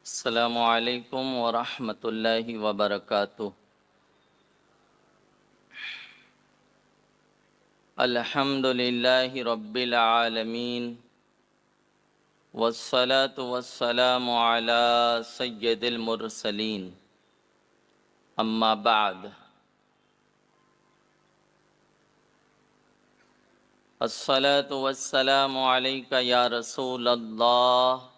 अस्सलामु अलैकुम वरहमतुल्लाहि वबरकातुह। अल्हम्दुलिल्लाहि रब्बिल आलमीन वस्सलातु वस्सलामु अला सय्यदिल मुरसलीन। अम्मा बाद, अस्सलातु वस्सलामु अलैका या रसूल अल्लाह,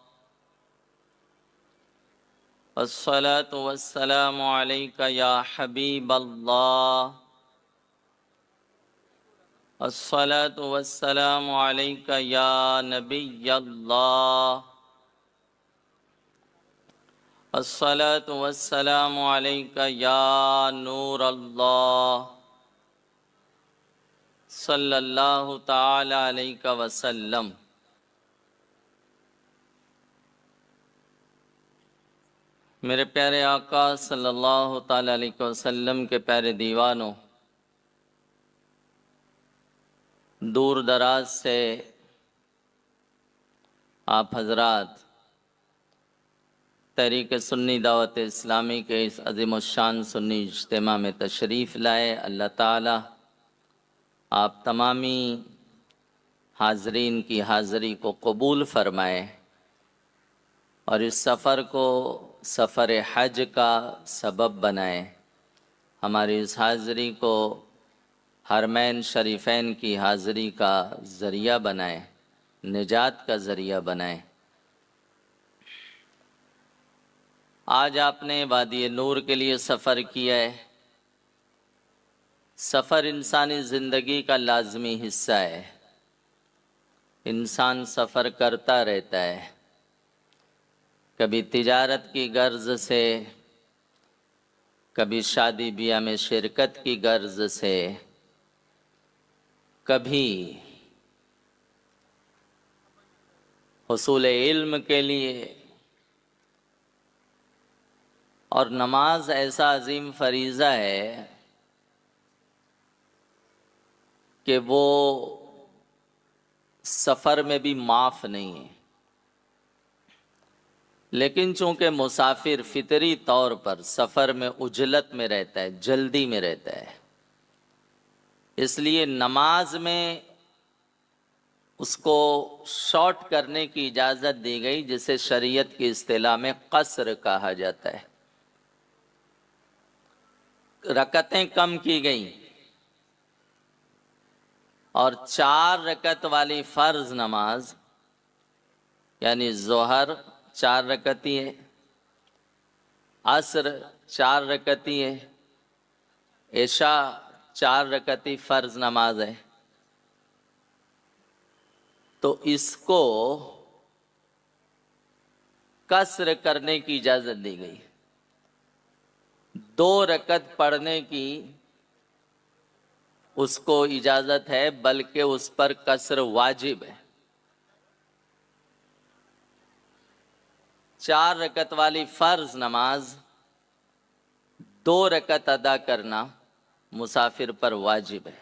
अस्सलातु वस्सलामु अलैका या हबीब अल्लाह, अस्सलातु वस्सलामु अलैका या नबी अल्लाह, अस्सलातु वस्सलामु अलैका या नूर अल्लाह, सल्लल्लाहु ताला अलैका वसल्लम। मेरे प्यारे आका सल्लल्लाहु ताला अलैहि वसल्लम के प्यारे दीवानों, दूर दराज से आप हजरात तहरीक सुन्नी दावत इस्लामी के इस अज़ीमुश्शान सुन्नी इज्तिमा में तशरीफ़ लाए। अल्लाह ताला आप तमामी हाजरीन की हाज़री को कबूल फ़रमाए और इस सफ़र को सफ़र हज का सबब बनाए। हमारी इस हाज़री को हरमैन शरीफ़ैन की हाज़री का ज़रिया बनाए, निजात का ज़रिया बनाए। आज आपने वादी नूर के लिए सफ़र किया है। सफ़र इंसानी ज़िंदगी का लाज़मी हिस्सा है। इंसान सफ़र करता रहता है, कभी तिजारत की गर्ज से, कभी शादी ब्याह में शिरकत की गर्ज से, कभी हुसूल इल्म के लिए। और नमाज ऐसा अजीम फरीज़ा है कि वो सफ़र में भी माफ़ नहीं है। लेकिन चूँकि मुसाफिर फितरी तौर पर सफ़र में उजलत में रहता है, जल्दी में रहता है, इसलिए नमाज में उसको शॉर्ट करने की इजाज़त दी गई, जिसे शरीयत की इस्तिलाह में क़स्र कहा जाता है। रकतें कम की गई और 4 रकत वाली फ़र्ज़ नमाज यानी ज़ोहर 4 रकती है, असर 4 रकती है, इशा 4 रकती फ़र्ज़ नमाज है। तो इसको कसर करने की इजाज़त दी गई। 2 रकत पढ़ने की उसको इजाज़त है, बल्कि उस पर कसर वाजिब है। 4 रकत वाली फ़र्ज़ नमाज 2 रकत अदा करना मुसाफिर पर वाजिब है।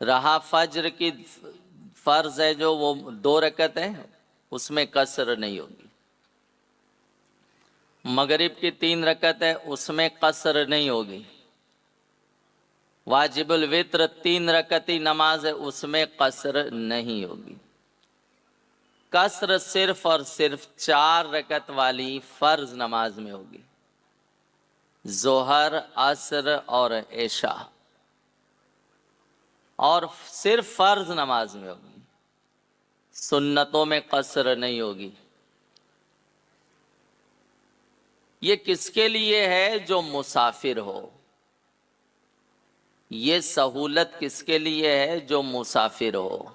रहा फज्र की फ़र्ज़ है जो वो 2 रकत है, उसमें कसर नहीं होगी। मगरिब की 3 रकत है, उसमें कसर नहीं होगी। वाजिबुल वित्र 3 रकती नमाज है, उसमें कसर नहीं होगी। कसर सिर्फ और सिर्फ 4 रकत वाली फ़र्ज़ नमाज में होगी, ज़ोहर, असर और इशा, और सिर्फ फ़र्ज़ नमाज में होगी। सुन्नतों में कसर नहीं होगी। ये किसके लिए है? जो मुसाफिर हो। ये सहूलत किसके लिए है? जो मुसाफिर हो।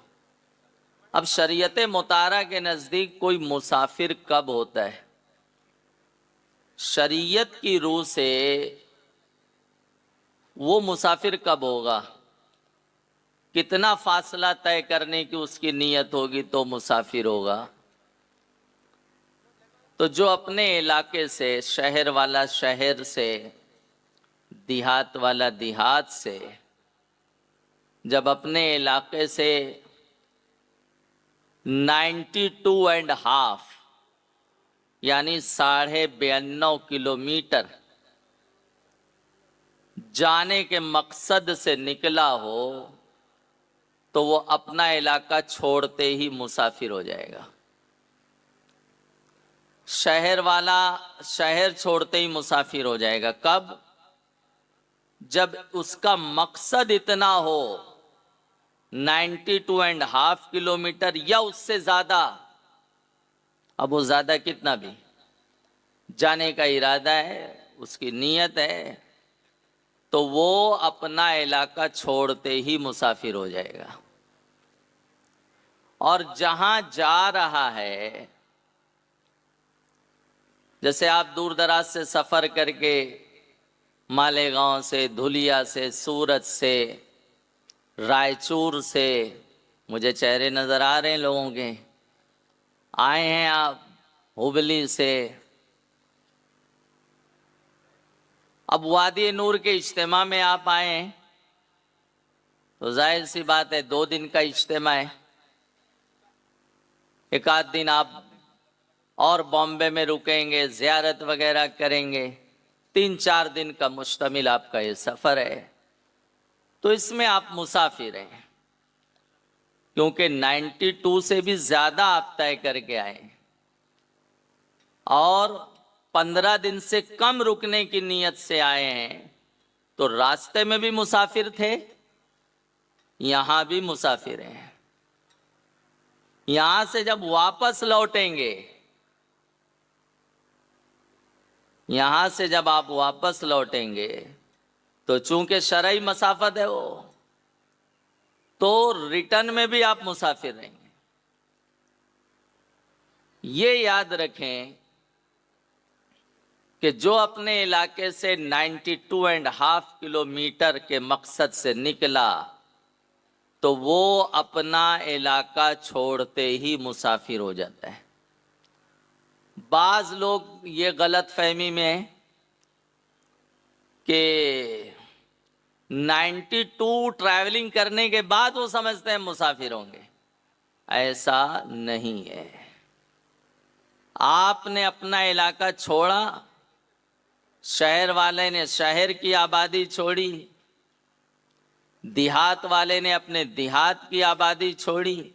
अब शरीयत मुतारा के नज़दीक कोई मुसाफिर कब होता है? शरीयत की रूह से वो मुसाफिर कब होगा? कितना फासला तय करने की उसकी नीयत होगी तो मुसाफिर होगा। तो जो अपने इलाके से, शहर वाला शहर से, देहात वाला देहात से, जब अपने इलाके से 92.5 यानी 92.5 किलोमीटर जाने के मकसद से निकला हो तो वो अपना इलाका छोड़ते ही मुसाफिर हो जाएगा। शहर वाला शहर छोड़ते ही मुसाफिर हो जाएगा। कब? जब उसका मकसद इतना हो 92.5 किलोमीटर या उससे ज्यादा। अब वो ज्यादा कितना भी जाने का इरादा है, उसकी नीयत है, तो वो अपना इलाका छोड़ते ही मुसाफिर हो जाएगा। और जहां जा रहा है, जैसे आप दूर दराज से सफर करके मालेगांव से, धुलिया से, सूरत से, रायचूर से, मुझे चेहरे नजर आ रहे हैं लोगों के, आए हैं आप हुबली से। अब वादी नूर के इज्तिमा में आप आए हैं तो जाहिर सी बात है 2 दिन का इज्तिमा है। एक आध दिन आप और बॉम्बे में रुकेंगे, ज़ियारत वगैरह करेंगे। 3-4 दिन का मुश्तमिल आपका ये सफ़र है। तो इसमें आप मुसाफिर हैं, क्योंकि 92 से भी ज़्यादा आप तय करके आए और 15 दिन से कम रुकने की नीयत से आए हैं। तो रास्ते में भी मुसाफिर थे, यहाँ भी मुसाफिर हैं। यहाँ से जब वापस लौटेंगे, यहाँ से जब आप वापस लौटेंगे तो चूंकि शरई मसाफत है वो, तो रिटर्न में भी आप मुसाफिर रहेंगे। ये याद रखें कि जो अपने इलाके से 92.5 किलोमीटर के मकसद से निकला तो वो अपना इलाका छोड़ते ही मुसाफिर हो जाता है। बाज लोग ये गलत फहमी में है कि 92 ट्रैवलिंग करने के बाद वो समझते हैं मुसाफिर होंगे। ऐसा नहीं है। आपने अपना इलाका छोड़ा, शहर वाले ने शहर की आबादी छोड़ी, देहात वाले ने अपने देहात की आबादी छोड़ी,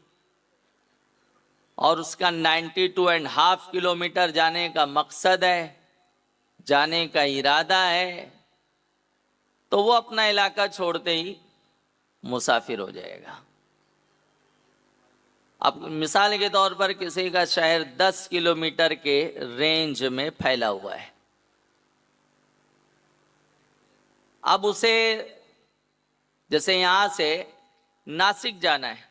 और उसका 92.5 किलोमीटर जाने का मकसद है, जाने का इरादा है, तो वो अपना इलाका छोड़ते ही मुसाफिर हो जाएगा। अब मिसाल के तौर पर किसी का शहर 10 किलोमीटर के रेंज में फैला हुआ है। अब उसे जैसे यहाँ से नासिक जाना है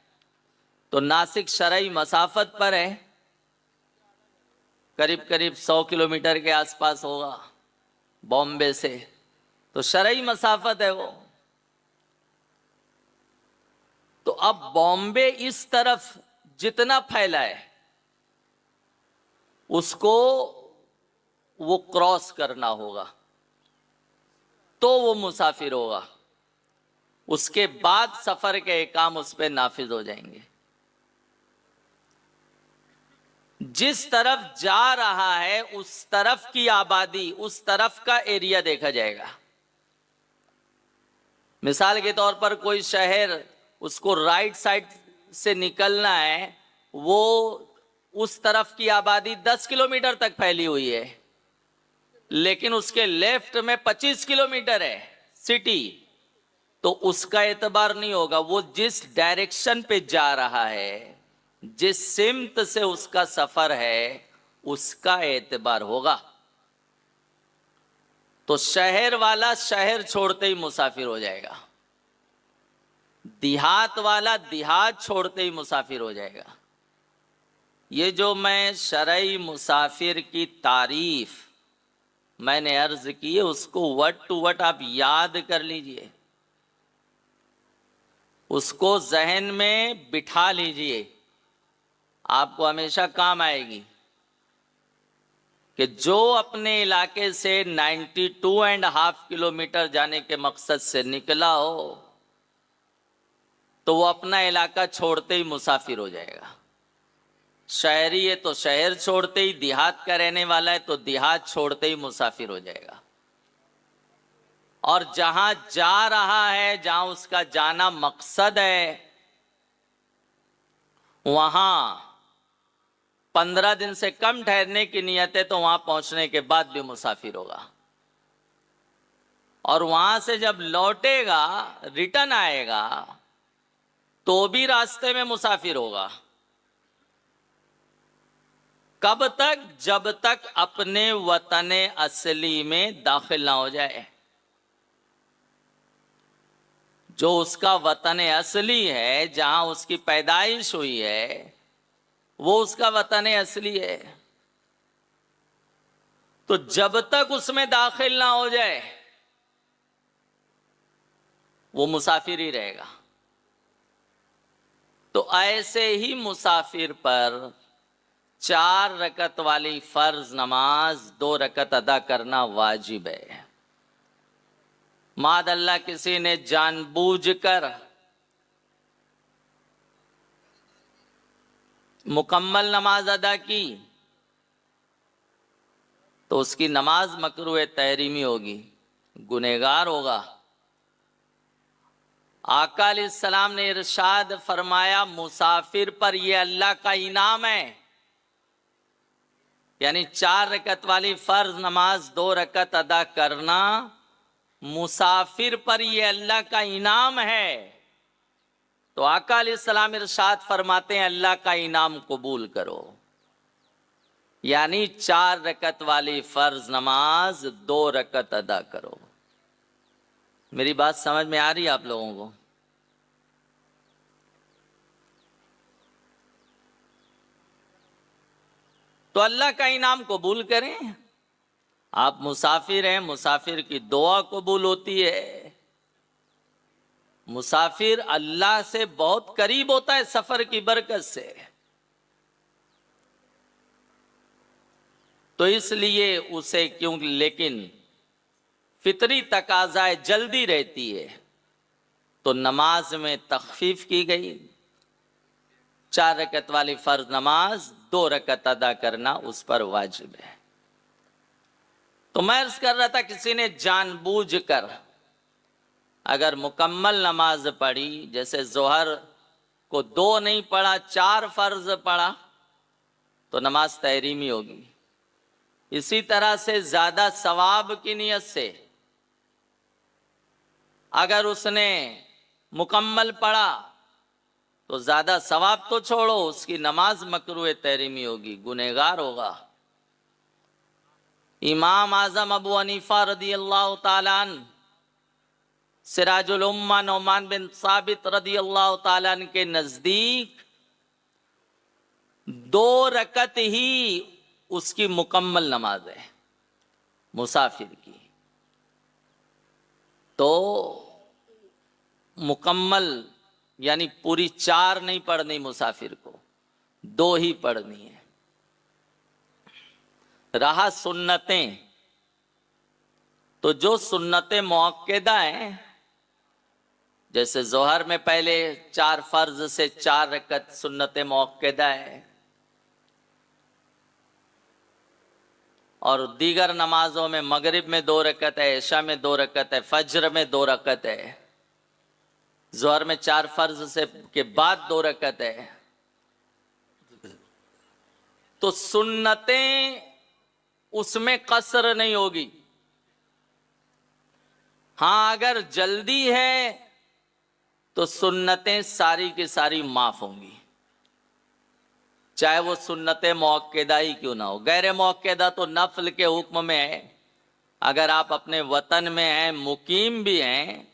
तो नासिक शरई मसाफत पर है, करीब करीब 100 किलोमीटर के आसपास होगा बॉम्बे से, तो शरई मसाफत है वो। तो अब बॉम्बे इस तरफ जितना फैला है उसको वो क्रॉस करना होगा तो वो मुसाफिर होगा। उसके बाद सफर के काम उस पर नाफिज हो जाएंगे। जिस तरफ जा रहा है उस तरफ की आबादी, उस तरफ का एरिया देखा जाएगा। मिसाल के तौर पर कोई शहर, उसको राइट साइड से निकलना है, वो उस तरफ की आबादी 10 किलोमीटर तक फैली हुई है, लेकिन उसके लेफ्ट में 25 किलोमीटर है सिटी, तो उसका एतबार नहीं होगा। वो जिस डायरेक्शन पे जा रहा है, जिस सिमत से उसका सफर है, उसका एतबार होगा। तो शहर वाला शहर छोड़ते ही मुसाफिर हो जाएगा, देहात वाला देहात छोड़ते ही मुसाफिर हो जाएगा। ये जो मैं शरई मुसाफिर की तारीफ मैंने अर्ज की है, उसको वट टू वट आप याद कर लीजिए, उसको जहन में बिठा लीजिए, आपको हमेशा काम आएगी कि जो अपने इलाके से 92.5 किलोमीटर जाने के मकसद से निकला हो तो वो अपना इलाका छोड़ते ही मुसाफिर हो जाएगा। शहरी है तो शहर छोड़ते ही, देहात का रहने वाला है तो देहात छोड़ते ही मुसाफिर हो जाएगा। और जहां जा रहा है, जहां उसका जाना मकसद है, वहां 15 दिन से कम ठहरने की नियत है तो वहां पहुंचने के बाद भी मुसाफिर होगा। और वहां से जब लौटेगा, रिटर्न आएगा, तो भी रास्ते में मुसाफिर होगा। कब तक? जब तक अपने वतन असली में दाखिल ना हो जाए। जो उसका वतन असली है, जहां उसकी पैदाइश हुई है, वो उसका वतन असली है। तो जब तक उसमें दाखिल ना हो जाए, वो मुसाफिर ही रहेगा। तो ऐसे ही मुसाफिर पर 4 रकत वाली फर्ज नमाज 2 रकत अदा करना वाजिब है। मादअल्लाह किसी ने जानबूझकर मुकम्मल नमाज अदा की तो उसकी नमाज मकरूह तहरीमी होगी, गुनहगार होगा। आका अलैहिस्सलाम ने इरशाद फरमाया, मुसाफिर पर यह अल्लाह का इनाम है। यानी 4 रकत वाली फर्ज नमाज 2 रकत अदा करना मुसाफिर पर यह अल्लाह का इनाम है। तो आका अलैहिस्सलाम इरशाद फरमाते हैं, अल्लाह का इनाम कबूल करो। यानी 4 रकत वाली फर्ज नमाज 2 रकत अदा करो। मेरी बात समझ में आ रही है आप लोगों को? तो अल्लाह का इनाम कबूल करें। आप मुसाफिर हैं, मुसाफिर की दुआ कबूल होती है। मुसाफिर अल्लाह से बहुत करीब होता है सफर की बरकत से। तो इसलिए उसे क्यों, लेकिन फितरी तकाज़ाए जल्दी रहती है तो नमाज में तखफीफ की गई। 4 रकत वाली फर्ज नमाज 2 रकत अदा करना उस पर वाजिब है। तो मैं अर्ज कर रहा था, किसी ने जानबूझकर अगर मुकम्मल नमाज पढ़ी, जैसे जोहर को 2 नहीं पढ़ा, 4 फर्ज पढ़ा, तो नमाज तहरीमी होगी। इसी तरह से ज्यादा सवाब की नियत से अगर उसने मुकम्मल पढ़ा तो ज्यादा सवाब तो छोड़ो, उसकी नमाज मकरूह तहरीमी होगी, गुनहगार होगा। इमाम आजम अबू हनीफा रदियल्लाहु ताला अन्हु सिराजुल उम्मा नौमान बिन साबित रदियल्लाहु ताला अन्हु के नजदीक 2 रकत ही उसकी मुकम्मल नमाज है मुसाफिर की। तो मुकम्मल यानी पूरी 4 नहीं पढ़नी मुसाफिर को, 2 ही पढ़नी है। रहा सुन्नतें, तो जो सुन्नतें मुअक्कदा हैं, जैसे जोहर में पहले 4 फर्ज से 4 रकत सुन्नतें मुअक्कदा है, और दीगर नमाजों में मगरिब में 2 रकत है, इशा में 2 रकत है, फज्र में 2 रकत है, जोहर में 4 फर्ज से के बाद 2 रकत है। तो सुन्नतें उसमें कसर नहीं होगी। हाँ, अगर जल्दी है तो सुन्नतें सारी की सारी माफ होंगी, चाहे वो सुन्नतें मुअक्कदा ही क्यों ना हो। गैर मुअक्कदा तो नफल के हुक्म में है। अगर आप अपने वतन में हैं, मुकीम भी हैं,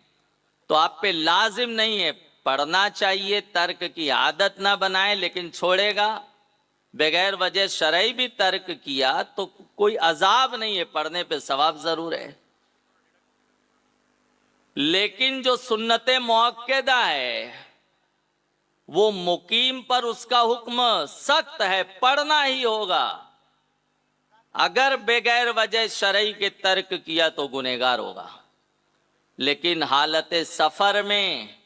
तो आप पे लाजिम नहीं है, पढ़ना चाहिए, तर्क की आदत ना बनाए, लेकिन छोड़ेगा बगैर वजह शरई भी तर्क किया तो कोई अजाब नहीं है, पढ़ने पे सवाब जरूर है। लेकिन जो सुन्नतें मुअक्कदा है वो मुकीम पर उसका हुक्म सख्त है, पढ़ना ही होगा। अगर बगैर वजह शरई के तर्क किया तो गुनहगार होगा। लेकिन हालत सफर में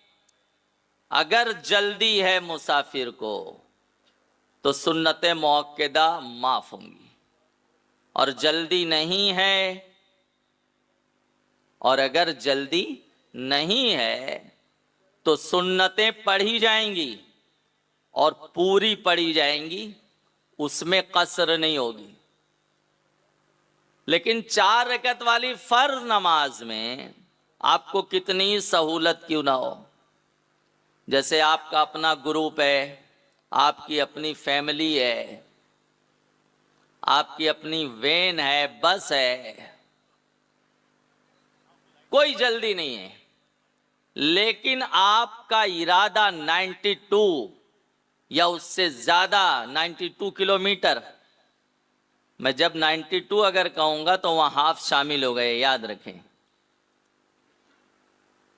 अगर जल्दी है मुसाफिर को तो सुन्नत मुअक्कदा माफ होंगी, और जल्दी नहीं है, और अगर जल्दी नहीं है तो सुन्नतें पढ़ी जाएंगी और पूरी पढ़ी जाएंगी, उसमें कसर नहीं होगी। लेकिन 4 रकत वाली फर्ज नमाज में आपको कितनी सहूलत क्यों ना हो, जैसे आपका अपना ग्रुप है, आपकी अपनी फैमिली है, आपकी अपनी वैन है, बस है, कोई जल्दी नहीं है, लेकिन आपका इरादा 92 या उससे ज्यादा 92 किलोमीटर, मैं जब 92 अगर कहूंगा तो वहां हाफ शामिल हो गए, याद रखें।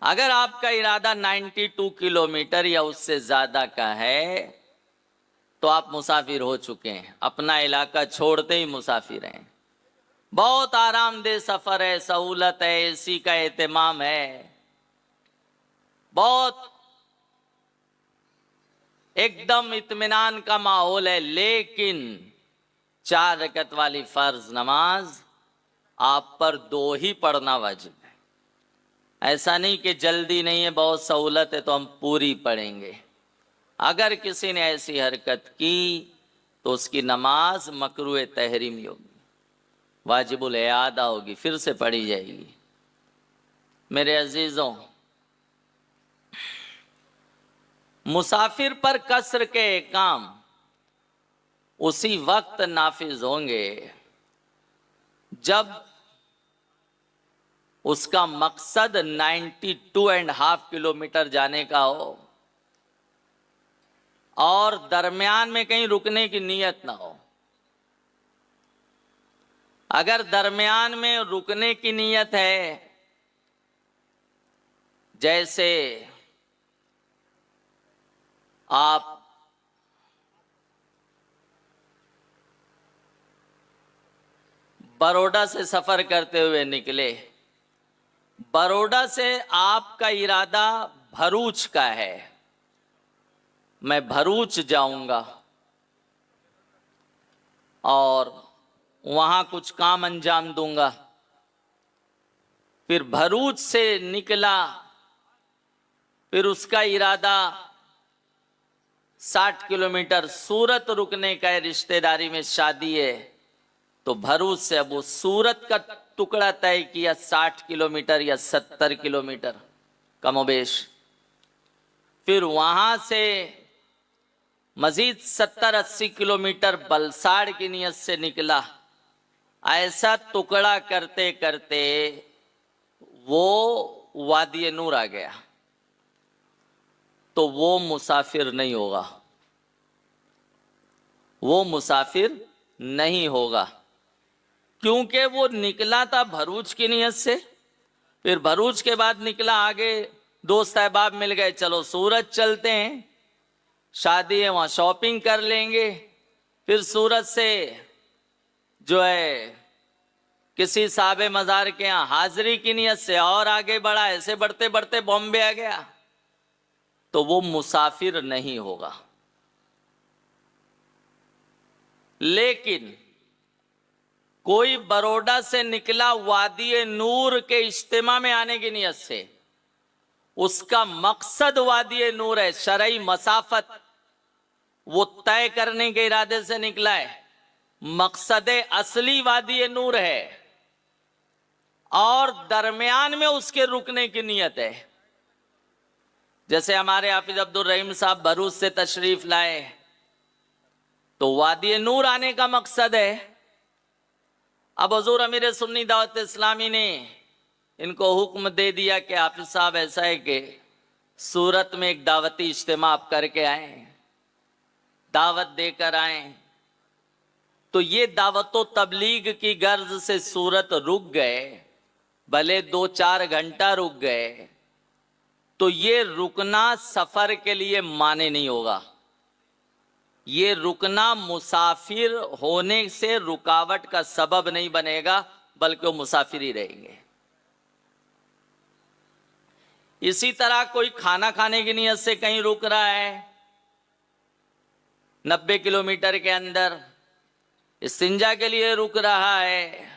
अगर आपका इरादा 92 किलोमीटर या उससे ज्यादा का है तो आप मुसाफिर हो चुके हैं, अपना इलाका छोड़ते ही मुसाफिर हैं। बहुत आरामदेह सफर है, सहूलत है, एसी का एहतमाम है, बहुत एकदम इत्मीनान का माहौल है, लेकिन 4 रकत वाली फर्ज नमाज आप पर 2 ही पढ़ना वाजिब है। ऐसा नहीं कि जल्दी नहीं है, बहुत सहूलत है तो हम पूरी पढ़ेंगे। अगर किसी ने ऐसी हरकत की तो उसकी नमाज मकरूह तहरीमी होगी, वाजिबुल इआदा होगी, फिर से पढ़ी जाएगी। मेरे अजीजों, मुसाफिर पर कसर के काम उसी वक्त नाफिज होंगे जब उसका मकसद 92.5 किलोमीटर जाने का हो और दरमियान में कहीं रुकने की नीयत ना हो। अगर दरमियान में रुकने की नीयत है, जैसे आप बड़ौदा से सफर करते हुए निकले, बड़ौदा से आपका इरादा भरूच का है, मैं भरूच जाऊंगा और वहां कुछ काम अंजाम दूंगा, फिर भरूच से निकला, फिर उसका इरादा 60 किलोमीटर सूरत रुकने का है, रिश्तेदारी में शादी है, तो भरूच से अब वो सूरत का टुकड़ा तय किया 60 किलोमीटर या 70 किलोमीटर कमोबेश, फिर वहां से मजीद 70-80 किलोमीटर बलसाड़ की नियत से निकला। ऐसा टुकड़ा करते करते वो वादी नूर आ गया, तो वो मुसाफिर नहीं होगा, वो मुसाफिर नहीं होगा, क्योंकि वो निकला था भरूच की नियत से, फिर भरूच के बाद निकला आगे, दोस्त अहबाब मिल गए, चलो सूरत चलते हैं, शादी है वहां शॉपिंग कर लेंगे, फिर सूरत से जो है किसी साहब मज़ार के यहाँ हाजिरी की नियत से और आगे बढ़ा, ऐसे बढ़ते बढ़ते बॉम्बे आ गया, तो वो मुसाफिर नहीं होगा। लेकिन कोई बड़ौदा से निकला वादी नूर के इज्तिमा में आने की नियत से, उसका मकसद वादी नूर है, शरई मसाफत वो तय करने के इरादे से निकला है, मकसद असली वादी नूर है और दरमियान में उसके रुकने की नियत है। जैसे हमारे हाफिज अब्दुल रहीम साहब भरूच से तशरीफ लाए तो वादी नूर आने का मकसद है। अब हुजूर अमीर सुन्नी दावत इस्लामी ने इनको हुक्म दे दिया कि हाफिज साहब ऐसा है कि सूरत में एक दावती इज्तिमा आप करके आए, दावत देकर आए, तो ये दावतो तबलीग की गर्ज से सूरत रुक गए, भले 2-4 घंटा रुक गए, तो ये रुकना सफर के लिए माने नहीं होगा, ये रुकना मुसाफिर होने से रुकावट का सबब नहीं बनेगा, बल्कि वो मुसाफिर ही रहेंगे। इसी तरह कोई खाना खाने की नियत से कहीं रुक रहा है 90 किलोमीटर के अंदर इस्तिंजा के लिए रुक रहा है,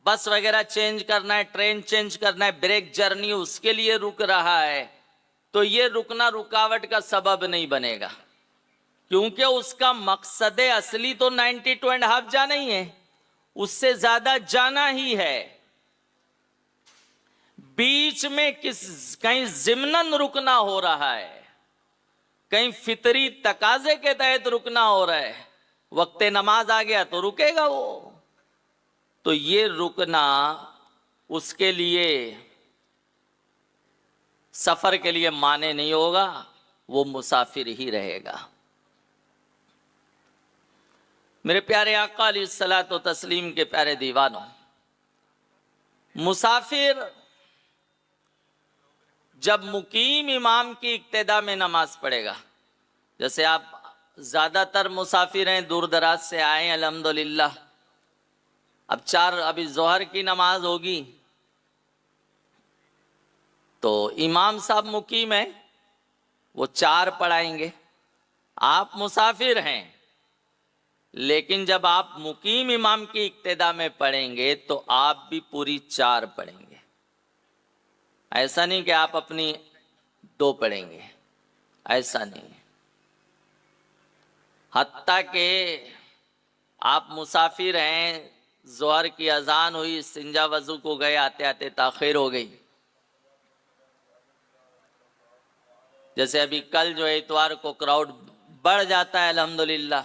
बस वगैरह चेंज करना है, ट्रेन चेंज करना है, ब्रेक जर्नी उसके लिए रुक रहा है, तो ये रुकना रुकावट का सबब नहीं बनेगा, क्योंकि उसका मकसद असली तो 92.5 जाना ही है, उससे ज्यादा जाना ही है। बीच में कहीं जिम्नन रुकना हो रहा है, कहीं फितरी तकाजे के तहत रुकना हो रहा है, वक्त नमाज आ गया तो रुकेगा वो, तो ये रुकना उसके लिए सफर के लिए माने नहीं होगा, वो मुसाफिर ही रहेगा। मेरे प्यारे आका अलैहिस्सलात व तस्लीम के प्यारे दीवानों, मुसाफिर जब मुकीम इमाम की इक्तिदा में नमाज पढ़ेगा, जैसे आप ज्यादातर मुसाफिर हैं, दूर दराज से आए अल्हम्दुलिल्लाह, अभी जोहर की नमाज होगी तो इमाम साहब मुकीम है, वो 4 पढ़ाएंगे, आप मुसाफिर हैं, लेकिन जब आप मुकीम इमाम की इक्तिदा में पढ़ेंगे तो आप भी पूरी 4 पढ़ेंगे। ऐसा नहीं कि आप अपनी 2 पढ़ेंगे, ऐसा नहीं। हत्ता के आप मुसाफिर हैं, जोहर की अजान हुई, इस्तिंजा वजू को गए, आते आते ताखिर हो गई। जैसे अभी कल जो इतवार को क्राउड बढ़ जाता है अल्हम्दुलिल्लाह,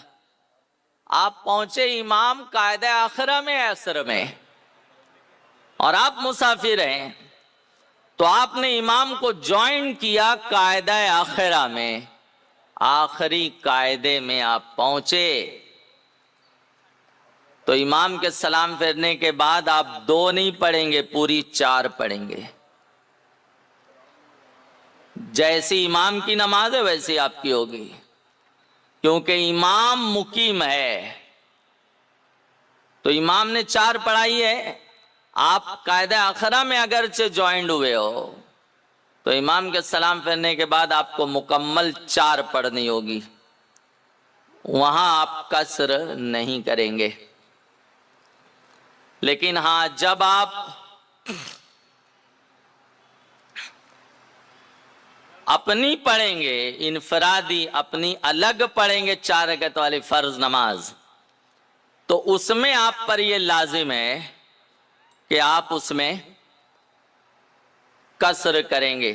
आप पहुंचे इमाम कायदे आखिरा में असर में, और आप मुसाफिर हैं, तो आपने इमाम को ज्वाइन किया कायदा आखिरा में, आखिरी कायदे में आप पहुंचे, तो इमाम के सलाम फेरने के बाद आप 2 नहीं पढ़ेंगे, पूरी 4 पढ़ेंगे। जैसी इमाम की नमाज है वैसी आपकी होगी, क्योंकि इमाम मुकीम है, तो इमाम ने 4 पढ़ाई है, आप कायदा आखिरा में अगरचे ज्वाइंट हुए हो, तो इमाम के सलाम फेरने के बाद आपको मुकम्मल 4 पढ़नी होगी, वहां आप कसर नहीं करेंगे। लेकिन हाँ, जब आप अपनी पढ़ेंगे, इनफरादी अपनी अलग पढ़ेंगे 4 रकअत वाली फर्ज नमाज, तो उसमें आप पर यह लाजिम है कि आप उसमें कसर करेंगे,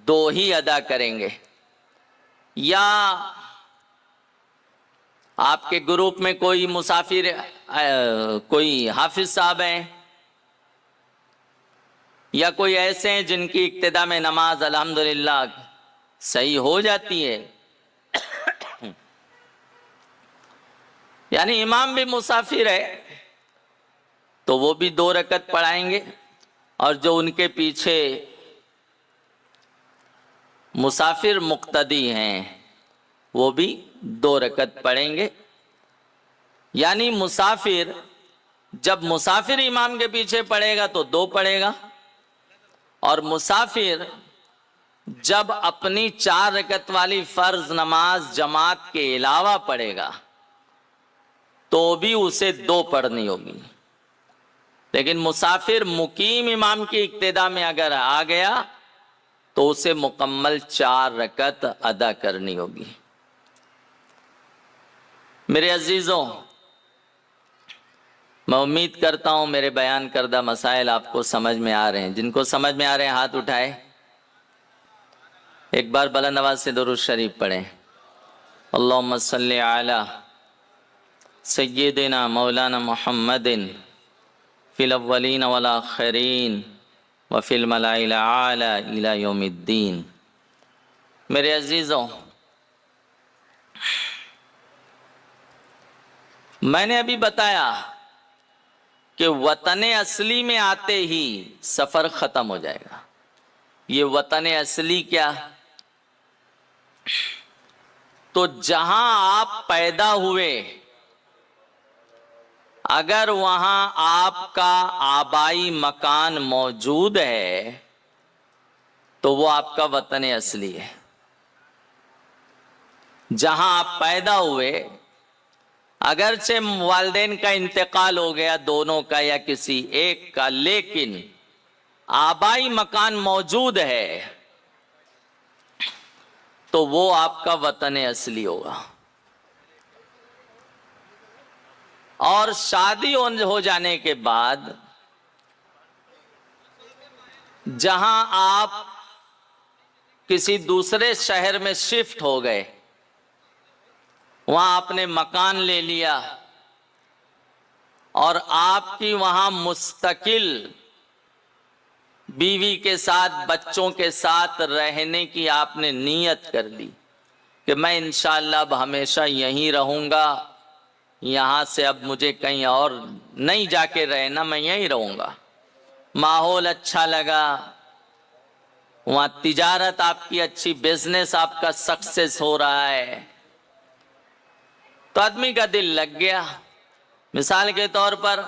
2 ही अदा करेंगे। या आपके ग्रुप में कोई मुसाफिर, कोई हाफिज साहब हैं, या कोई ऐसे हैं जिनकी इक्तिदा में नमाज अल्हम्दुलिल्लाह सही हो जाती है, यानी इमाम भी मुसाफिर है, तो वो भी 2 रकअत पढ़ाएंगे, और जो उनके पीछे मुसाफिर मुक्तदी हैं वो भी 2 रकअत पढ़ेंगे। यानी मुसाफिर जब मुसाफिर इमाम के पीछे पढ़ेगा तो 2 पढ़ेगा, और मुसाफिर जब अपनी 4 रकअत वाली फर्ज नमाज जमात के अलावा पढ़ेगा तो भी उसे 2 पढ़नी होगी। लेकिन मुसाफिर मुकीम इमाम की इक्तिदा में अगर आ गया तो उसे मुकम्मल 4 रकअत अदा करनी होगी। मेरे अजीजों, मैं उम्मीद करता हूं मेरे बयान करदा मसाइल आपको समझ में आ रहे हैं। जिनको समझ में आ रहे हैं हाथ उठाए, एक बार बुलंद आवाज से दुरूद शरीफ पढ़ें। अल्लाहुम्मा सल्ली अला सय्यिदिना मौलाना मुहम्मदिन फिल अव्वलीन वल आखिरीन व फिल मलाइल आला इला यौमिद्दीन। मेरे अजीजों, मैंने अभी बताया कि वतन असली में आते ही सफर खत्म हो जाएगा। ये वतन असली क्या? तो जहां आप पैदा हुए, अगर वहां आपका आबाई मकान मौजूद है तो वो आपका वतन असली है। जहां आप पैदा हुए, अगरचे वालिदैन का इंतकाल हो गया, दोनों का या किसी एक का, लेकिन आबाई मकान मौजूद है, तो वो आपका वतन असली होगा। और शादी हो जाने के बाद जहां आप किसी दूसरे शहर में शिफ्ट हो गए, वहां आपने मकान ले लिया और आपकी वहां मुस्तकिल बीवी के साथ, बच्चों के साथ रहने की आपने नीयत कर ली कि मैं इंशाअल्लाह अब हमेशा यहीं रहूंगा, यहाँ से अब मुझे कहीं और नहीं जाके रहना, मैं यहीं रहूंगा। माहौल अच्छा लगा, वहां तिजारत आपकी अच्छी, बिजनेस आपका सक्सेस हो रहा है, तो आदमी का दिल लग गया। मिसाल के तौर पर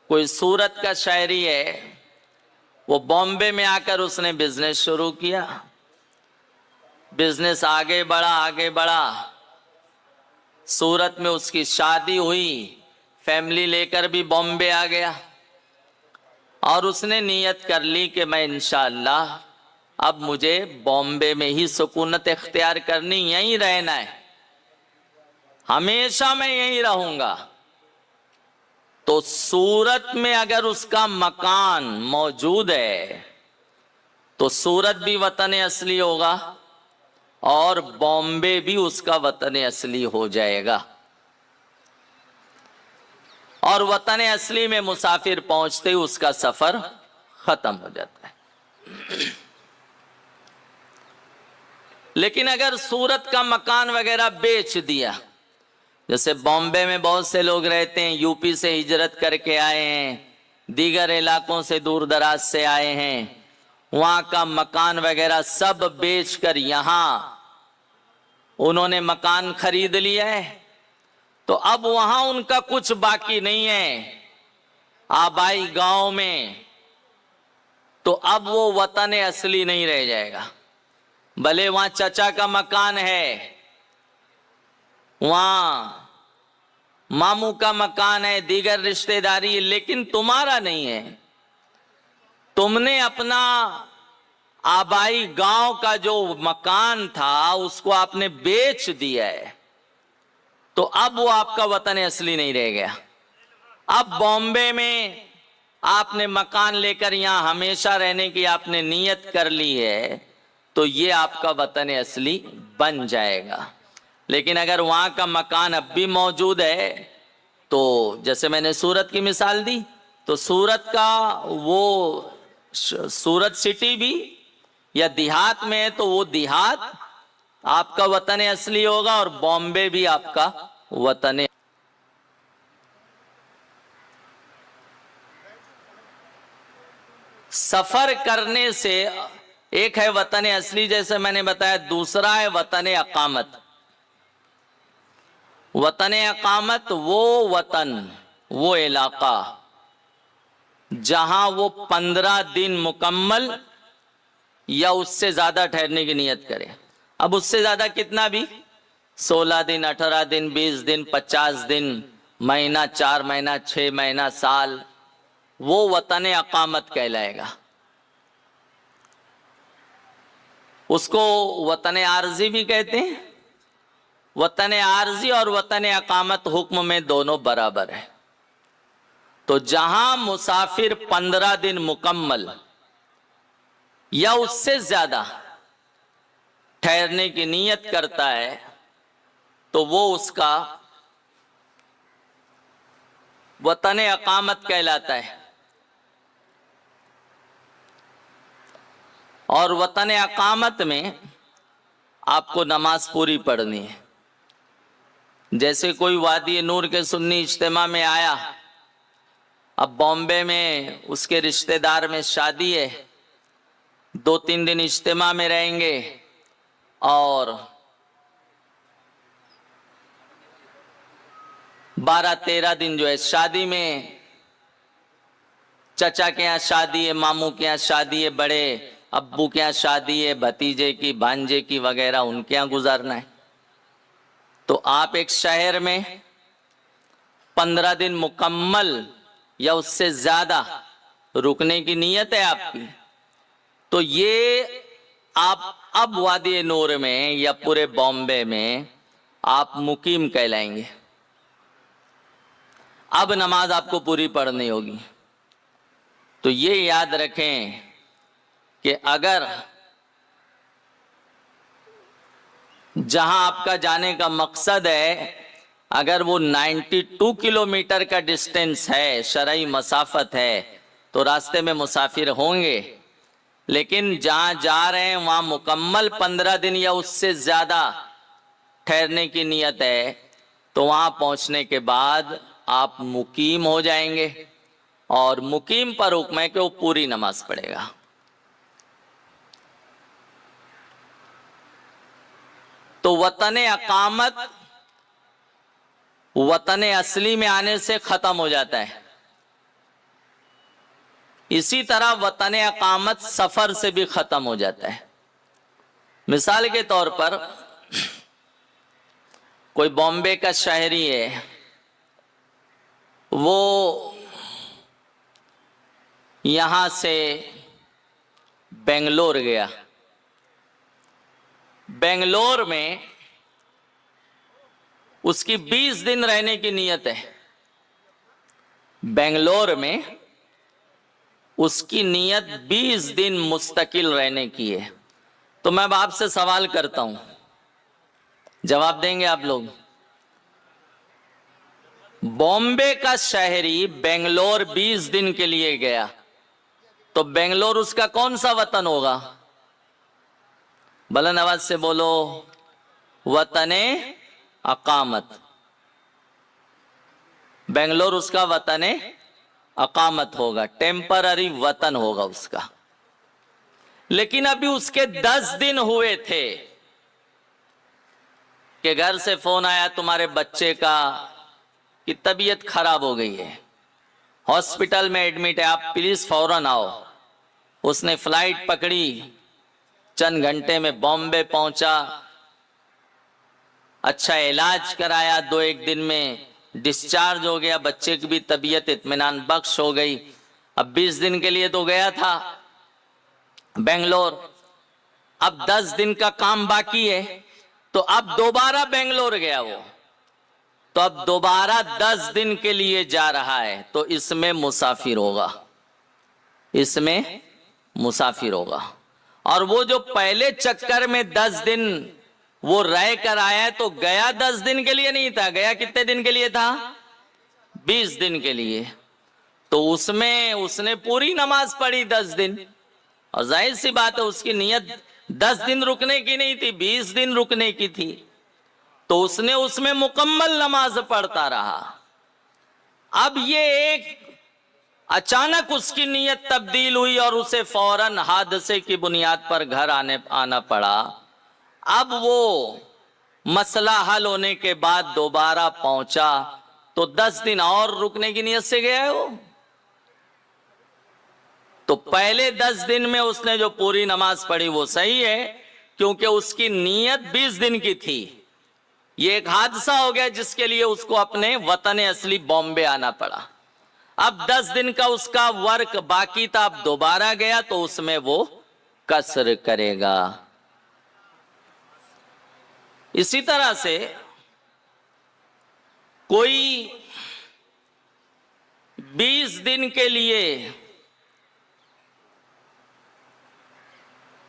कोई सूरत का शहरी है, वो बॉम्बे में आकर उसने बिजनेस शुरू किया, बिजनेस आगे बढ़ा आगे बढ़ा, सूरत में उसकी शादी हुई, फैमिली लेकर भी बॉम्बे आ गया और उसने नीयत कर ली कि मैं इंशाअल्लाह अब मुझे बॉम्बे में ही सुकूनत इख्तियार करनी, यहीं रहना है, हमेशा मैं यहीं रहूंगा। तो सूरत में अगर उसका मकान मौजूद है तो सूरत भी वतन असली होगा और बॉम्बे भी उसका वतन असली हो जाएगा। और वतन असली में मुसाफिर पहुंचते ही उसका सफर खत्म हो जाता है। लेकिन अगर सूरत का मकान वगैरह बेच दिया, जैसे बॉम्बे में बहुत से लोग रहते हैं, यूपी से हिजरत करके आए हैं, दीगर इलाकों से दूर दराज से आए हैं, वहां का मकान वगैरह सब बेचकर यहां उन्होंने मकान खरीद लिया है, तो अब वहां उनका कुछ बाकी नहीं है आबाई गांव में, तो अब वो वतन असली नहीं रह जाएगा। भले वहां चचा का मकान है, वहां मामू का मकान है, दीगर रिश्तेदारी है, लेकिन तुम्हारा नहीं है। तुमने अपना आबाई गांव का जो मकान था उसको आपने बेच दिया है, तो अब वो आपका वतन असली नहीं रह गया। अब बॉम्बे में आपने मकान लेकर यहां हमेशा रहने की आपने नीयत कर ली है, तो ये आपका वतन असली बन जाएगा। लेकिन अगर वहां का मकान अब भी मौजूद है, तो जैसे मैंने सूरत की मिसाल दी, तो सूरत का वो सूरत सिटी भी या देहात में है, तो वो देहात आपका वतन असली होगा और बॉम्बे भी आपका वतन। सफर करने से एक है वतन असली जैसे मैंने बताया, दूसरा है वतन अकामत। वतन अकामत वो वतन, वो इलाका जहां वो 15 दिन मुकम्मल या उससे ज्यादा ठहरने की नियत करे। अब उससे ज्यादा कितना भी, 16 दिन, 18 दिन, 20 दिन, 50 दिन, महीना, 4 महीना, 6 महीना, साल, वो वतन अकामत कहलाएगा। उसको वतन आरजी भी कहते हैं। वतन आरजी और वतन अकामत हुक्म में दोनों बराबर है। तो जहां मुसाफिर 15 दिन मुकम्मल या उससे ज्यादा ठहरने की नियत करता है, तो वो उसका वतन अकामत कहलाता है। और वतन अकामत में आपको नमाज पूरी पढ़नी है। जैसे कोई वादी नूर के सुन्नी इज्तिमा में आया, अब बॉम्बे में उसके रिश्तेदार में शादी है, 2-3 दिन इज्तिमा में रहेंगे और 12-13 दिन जो है शादी में, चचा के यहाँ शादी है, मामू के यहाँ शादी है, बड़े अब्बू के यहाँ शादी है, भतीजे की, भांजे की वगैरह, उनके यहाँ गुजारना है। तो आप एक शहर में 15 दिन मुकम्मल या उससे ज्यादा रुकने की नीयत है आपकी, तो ये आप अब वादी नूर में या पूरे बॉम्बे में आप मुकीम कहलाएंगे। अब नमाज आपको पूरी पढ़नी होगी। तो ये याद रखें कि अगर जहां आपका जाने का मकसद है, अगर वो 92 किलोमीटर का डिस्टेंस है, शरई मसाफत है, तो रास्ते में मुसाफिर होंगे। लेकिन जहां जा रहे हैं वहां मुकम्मल 15 दिन या उससे ज्यादा ठहरने की नियत है, तो वहां पहुंचने के बाद आप मुकीम हो जाएंगे और मुकीम पर हुक्म है कि वो पूरी नमाज पढ़ेगा। तो वतन अकामत वतन असली में आने से खत्म हो जाता है। इसी तरह वतन अकामत सफर से भी खत्म हो जाता है। मिसाल के तौर पर कोई बॉम्बे का शहरी है, वो यहां से बेंगलोर गया। बेंगलोर में उसकी 20 दिन रहने की नियत है। बेंगलोर में उसकी नियत 20 दिन मुस्तकिल रहने की है। तो मैं अब आपसे सवाल करता हूं, जवाब देंगे आप लोग। बॉम्बे का शहरी बेंगलोर 20 दिन के लिए गया, तो बेंगलोर उसका कौन सा वतन होगा? बुलंद आवाज से बोलो, वतने अकामत। बेंगलोर उसका वतने अकामत होगा, टेम्पररी वतन होगा उसका। लेकिन अभी उसके 10 दिन हुए थे कि घर से फोन आया, तुम्हारे बच्चे का की तबीयत खराब हो गई है, हॉस्पिटल में एडमिट है, आप प्लीज फौरन आओ। उसने फ्लाइट पकड़ी, चंद घंटे में बॉम्बे पहुंचा, अच्छा इलाज कराया, 2-1 दिन में डिस्चार्ज हो गया, बच्चे की भी तबीयत इत्मीनान बख्श हो गई। अब 20 दिन के लिए तो गया था बेंगलोर, अब 10 दिन का काम बाकी है, तो अब दोबारा बेंगलोर गया वो, तो अब दोबारा 10 दिन के लिए जा रहा है, तो इसमें मुसाफिर होगा, इसमें मुसाफिर होगा। और वो जो पहले चक्कर में 10 दिन वो रह कर आया है, तो गया 10 दिन के लिए नहीं था, गया कितने दिन के लिए था? 20 दिन के लिए। तो उसमें उसने पूरी नमाज पढ़ी 10 दिन, और जाहिर सी बात है उसकी नीयत 10 दिन रुकने की नहीं थी, 20 दिन रुकने की थी, तो उसने उसमें मुकम्मल नमाज पढ़ता रहा। अब ये एक अचानक उसकी नीयत तब्दील हुई और उसे फौरन हादसे की बुनियाद पर घर आना पड़ा। अब वो मसला हल होने के बाद दोबारा पहुंचा, तो 10 दिन और रुकने की नीयत से गया है वो। तो पहले 10 दिन में उसने जो पूरी नमाज पढ़ी वो सही है, क्योंकि उसकी नीयत 20 दिन की थी। ये एक हादसा हो गया जिसके लिए उसको अपने वतन असली बॉम्बे आना पड़ा। अब 10 दिन का उसका वर्क बाकी था, अब दोबारा गया तो उसमें वो कसर करेगा। इसी तरह से कोई 20 दिन के लिए,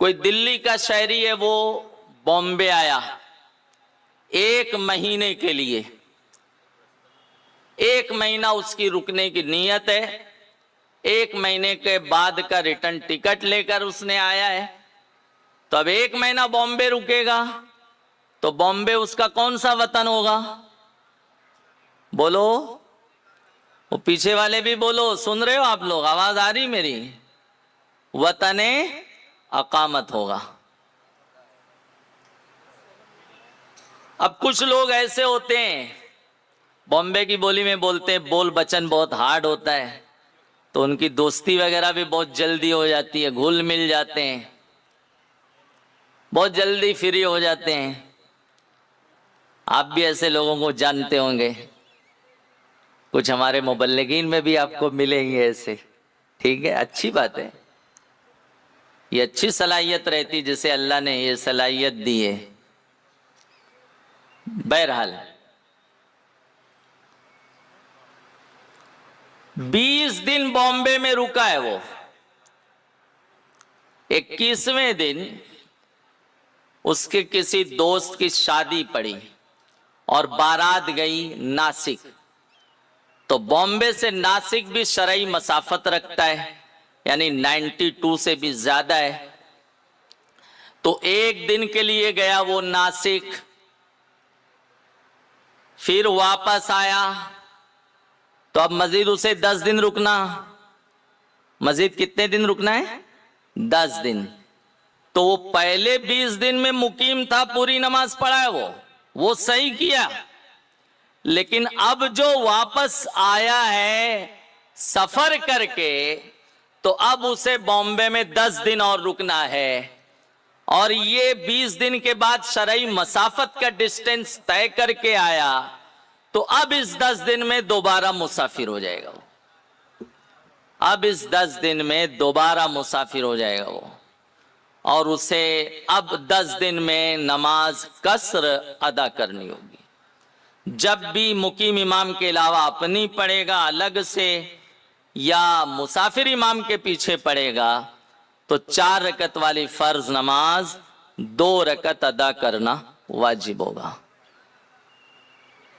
कोई दिल्ली का शहरी है, वो बॉम्बे आया 1 महीने के लिए, 1 महीना उसकी रुकने की नीयत है। 1 महीने के बाद का रिटर्न टिकट लेकर उसने आया है, तो अब 1 महीना बॉम्बे रुकेगा, तो बॉम्बे उसका कौन सा वतन होगा? बोलो, वो पीछे वाले भी बोलो, सुन रहे हो आप लोग? आवाज आ रही मेरी? वतने अकामत होगा। अब कुछ लोग ऐसे होते हैं, बॉम्बे की बोली में बोलते हैं, बोल बचन बहुत हार्ड होता है, तो उनकी दोस्ती वगैरह भी बहुत जल्दी हो जाती है, घुल मिल जाते हैं, बहुत जल्दी फ्री हो जाते हैं। आप भी ऐसे लोगों को जानते होंगे, कुछ हमारे मुबल्लिगीन में भी आपको मिलेंगे ऐसे। ठीक है, अच्छी बात है, ये अच्छी सलाहियत रहती जिसे अल्लाह ने ये सलाहियत दी है। बहरहाल 20 दिन बॉम्बे में रुका है वो। 21वें दिन उसके किसी दोस्त की शादी पड़ी और बारात गई नासिक। तो बॉम्बे से नासिक भी शरई मसाफत रखता है, यानी 92 से भी ज्यादा है। तो एक दिन के लिए गया वो नासिक, फिर वापस आया। तो अब मजीद उसे 10 दिन रुकना। मजीद कितने दिन रुकना है? 10 दिन। तो वो पहले 20 दिन में मुकीम था, पूरी नमाज पढ़ा है वो सही किया। लेकिन अब जो वापस आया है सफर करके, तो अब उसे बॉम्बे में 10 दिन और रुकना है। और ये 20 दिन के बाद शरई मसाफत का डिस्टेंस तय करके आया, तो अब इस 10 दिन में दोबारा मुसाफिर हो जाएगा वो। अब इस 10 दिन में दोबारा मुसाफिर हो जाएगा वो, और उसे अब 10 दिन में नमाज कसर अदा करनी होगी। जब भी मुकीम इमाम के अलावा अपनी पढ़ेगा अलग से या मुसाफिर इमाम के पीछे पढ़ेगा, तो 4 रकत वाली फर्ज नमाज 2 रकत अदा करना वाजिब होगा।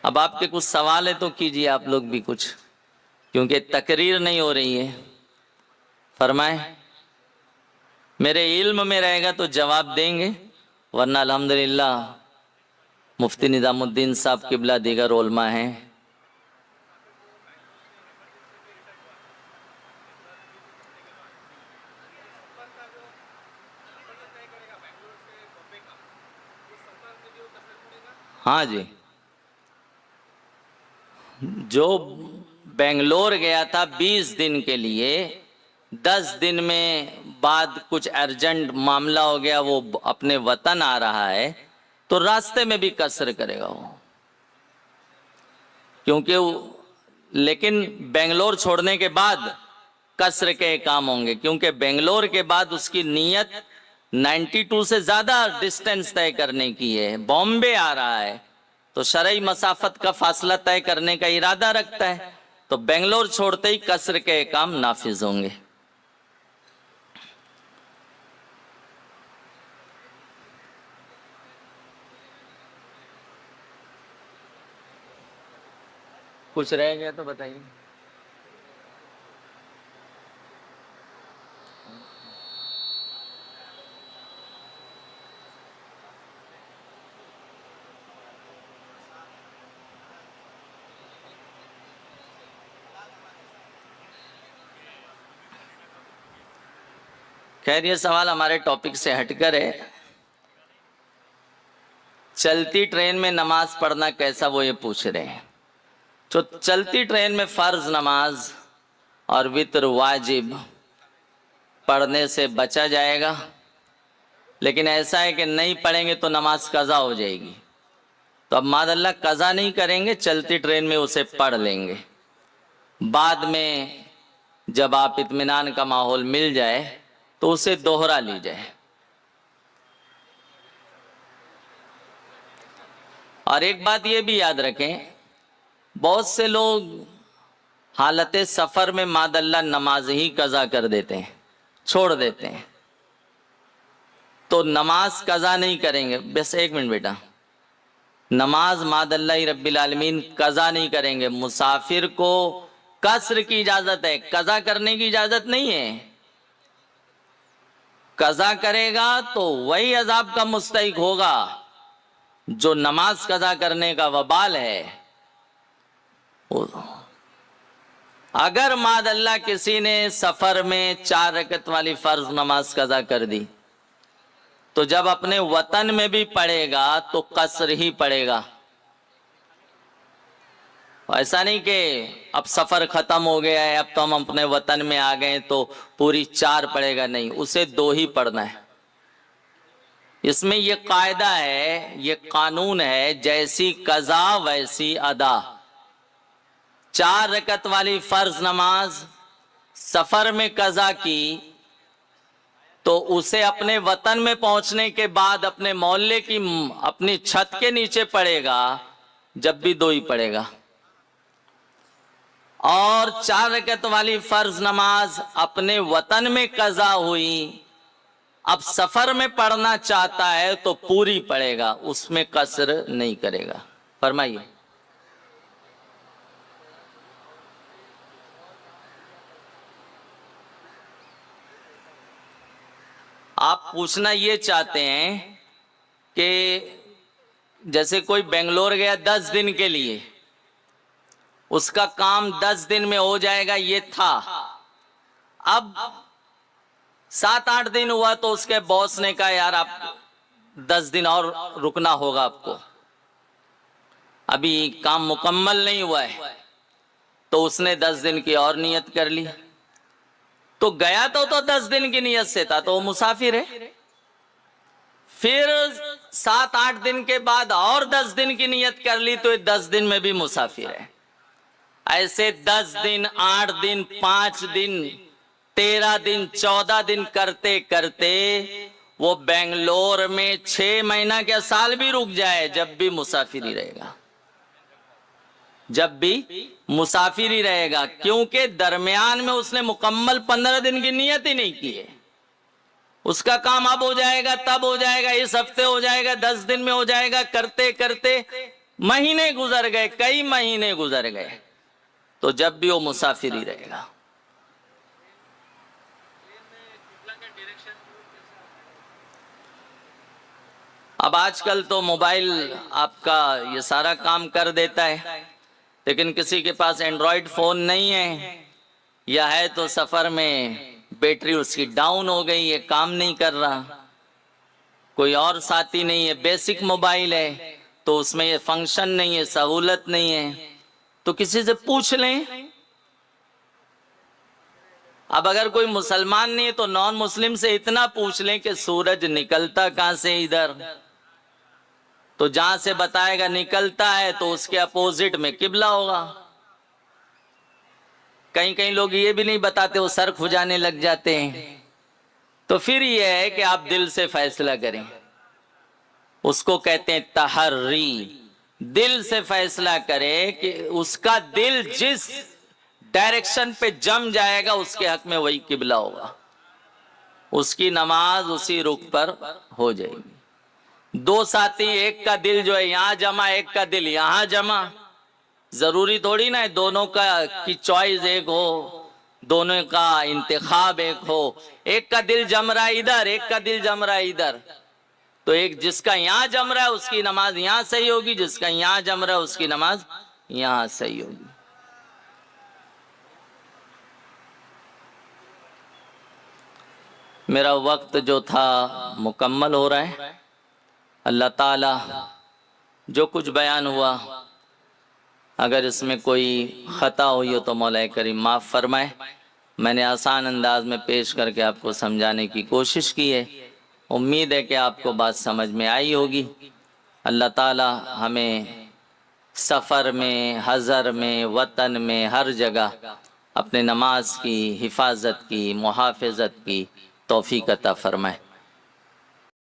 अब आपके कुछ सवाल है तो कीजिए आप लोग भी कुछ, क्योंकि तकरीर नहीं हो रही है। फरमाए, मेरे इल्म में रहेगा तो जवाब देंगे, वरना अल्हम्दुलिल्लाह मुफ्ती निजामुद्दीन साहब किबला दीगर उलमा हैं। हाँ जी, जो बेंगलोर गया था 20 दिन के लिए, 10 दिन में बाद कुछ अर्जेंट मामला हो गया, वो अपने वतन आ रहा है, तो रास्ते में भी कसर करेगा वो। क्योंकि लेकिन बेंगलोर छोड़ने के बाद कसर के काम होंगे, क्योंकि बेंगलोर के बाद उसकी नीयत 92 से ज्यादा डिस्टेंस तय करने की है। बॉम्बे आ रहा है तो शरई मसाफत का फासला तय करने का इरादा रखता है, तो बेंगलोर छोड़ते ही कसर के काम नाफिज होंगे। कुछ रह गया तो बताइए। खैर, ये सवाल हमारे टॉपिक से हटकर है। चलती ट्रेन में नमाज पढ़ना कैसा, वो ये पूछ रहे हैं। तो चलती ट्रेन में फर्ज नमाज और वित्र वाजिब पढ़ने से बचा जाएगा, लेकिन ऐसा है कि नहीं पढ़ेंगे तो नमाज कज़ा हो जाएगी। तो अब मादअल्लाह कज़ा नहीं करेंगे, चलती ट्रेन में उसे पढ़ लेंगे। बाद में जब आप इत्मीनान का माहौल मिल जाए तो उसे दोहरा लीजिए। और एक बात ये भी याद रखें, बहुत से लोग हालत सफर में मादअल्लाह नमाज ही कज़ा कर देते हैं, छोड़ देते हैं। तो नमाज कज़ा नहीं करेंगे। बस एक मिनट बेटा, नमाज मादअल्लाह रब्बिल आलमीन कज़ा नहीं करेंगे। मुसाफिर को कसर की इजाजत है, कज़ा करने की इजाजत नहीं है। कज़ा करेगा तो वही अजाब का मुस्तहिक होगा जो नमाज कज़ा करने का वबाल है। अगर मादअल्लाह किसी ने सफर में 4 रकत वाली फर्ज नमाज कज़ा कर दी, तो जब अपने वतन में भी पढ़ेगा तो कसर ही पड़ेगा। ऐसा नहीं कि अब सफर खत्म हो गया है, अब तो हम अपने वतन में आ गए तो पूरी 4 पढ़ेगा, नहीं, उसे 2 ही पढ़ना है। इसमें ये कायदा है, ये कानून है, जैसी कज़ा वैसी अदा। 4 रकत वाली फर्ज नमाज सफर में कज़ा की तो उसे अपने वतन में पहुंचने के बाद अपने मोहल्ले की अपनी छत के नीचे पड़ेगा, जब भी 2 ही पड़ेगा। और 4 रकत वाली फर्ज नमाज अपने वतन में कज़ा हुई, अब सफर में पढ़ना चाहता है तो पूरी पढ़ेगा, उसमें कसर नहीं करेगा। फरमाइए। आप पूछना ये चाहते हैं कि जैसे कोई बेंगलोर गया 10 दिन के लिए, उसका काम 10 दिन में हो जाएगा ये था। अब 7-8 दिन हुआ तो उसके बॉस ने कहा यार आप 10 दिन और रुकना होगा आपको, अभी काम मुकम्मल नहीं हुआ है। तो उसने 10 दिन की और नियत कर ली। तो गया तो 10 दिन की नियत से था, तो वो मुसाफिर है। फिर 7-8 दिन के बाद और 10 दिन की नियत कर ली तो ये 10 दिन में भी मुसाफिर है। ऐसे 10 दिन, 8 दिन, 5 दिन, 13 दिन, 14 दिन करते करते वो बेंगलोर में 6 महीना क्या साल भी रुक जाए, जब भी मुसाफिर ही रहेगा, जब भी मुसाफिर ही रहेगा। क्योंकि दरमियान में उसने मुकम्मल 15 दिन की नियत ही नहीं की है। उसका काम अब हो जाएगा, तब हो जाएगा, इस हफ्ते हो जाएगा, 10 दिन में हो जाएगा, करते करते महीने गुजर गए, कई महीने गुजर गए, तो जब भी वो मुसाफिर ही रहेगा। अब आजकल तो मोबाइल आपका ये सारा काम कर देता है, लेकिन किसी के पास एंड्रॉयड फोन नहीं है, या है तो सफर में बैटरी उसकी डाउन हो गई है, काम नहीं कर रहा, कोई और साथी नहीं है, बेसिक मोबाइल है तो उसमें ये फंक्शन नहीं है, सहूलत नहीं है, तो किसी से पूछ लें। अब अगर कोई मुसलमान नहीं है तो नॉन मुस्लिम से इतना पूछ लें कि सूरज निकलता कहां से इधर, तो जहां से बताएगा निकलता है तो उसके अपोजिट में किबला होगा। कहीं कहीं लोग ये भी नहीं बताते, वो सर खुजाने लग जाते हैं। तो फिर ये है कि आप दिल से फैसला करें, उसको कहते हैं तहर्री। दिल से फैसला करें कि उसका दिल जिस डायरेक्शन पे जम जाएगा उसके हक में वही किबला होगा, उसकी नमाज उसी रुख पर हो जाएगी। 2 साथी, एक का दिल जो है यहाँ जमा, एक का दिल यहाँ जमा, जरूरी थोड़ी ना है दोनों का की चॉइस एक हो, दोनों का इंतखाब एक हो। एक का दिल जम रहा है इधर, एक का दिल जम रहा है इधर, तो एक जिसका यहाँ जम रहा है उसकी नमाज यहाँ सही होगी, जिसका यहाँ जम रहा है उसकी नमाज यहाँ सही होगी। मेरा वक्त जो था मुकम्मल हो रहा है। अल्लाह ताला जो कुछ बयान हुआ, अगर इसमें कोई ख़ता हुई हो तो मौला करीम माफ़ फरमाए। मैंने आसान अंदाज में पेश करके आपको समझाने की कोशिश की है। उम्मीद है कि आपको बात समझ में आई होगी। अल्लाह ताला हमें सफ़र में, हज़र में, वतन में, हर जगह अपने नमाज की हिफाजत की, मुहाफ़िज़त की तौफ़ीक़ अता फरमाए।